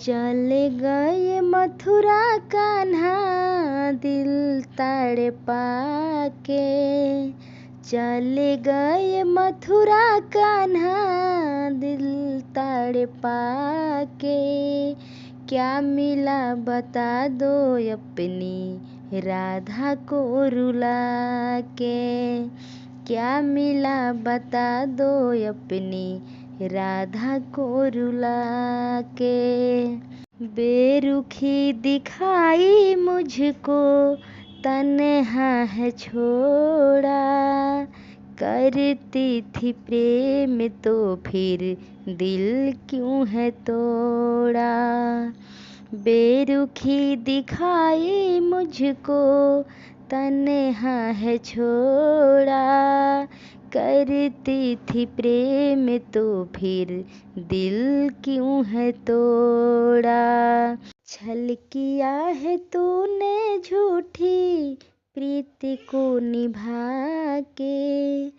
चले गए मथुरा कान्हा दिल तड़पा के। चले गए मथुरा कान्हा दिल तड़पा के। क्या मिला बता दो अपनी राधा को रुला के। क्या मिला बता दो अपनी राधा को रुला के। बेरुखी दिखाई मुझको तन्हा है छोड़ा। करती थी प्रेम तो फिर दिल क्यों है तोड़ा। बेरुखी दिखाई मुझको तन्हा है छोड़ा। करती थी प्रेम तो फिर दिल क्यों है तोड़ा। छल किया है तूने झूठी प्रीति को निभा के।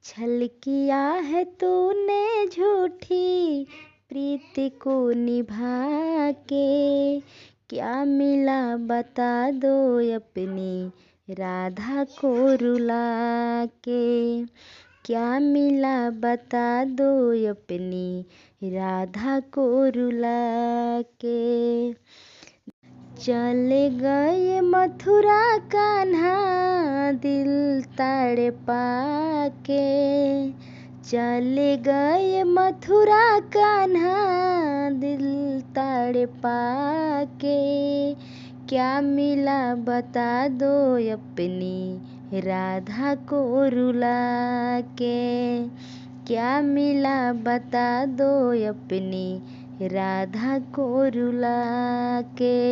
छल किया है तूने झूठी प्रीति को निभा के। क्या मिला बता दो अपनी राधा को रुला के। क्या मिला बता दो अपनी राधा को रुला के। चले गए मथुरा कान्हा दिल तड़पा के। चले गए मथुरा कान्हा दिल तड़पा के। क्या मिला बता दो अपनी राधा को रुला के। क्या मिला बता दो अपनी राधा को रुला के।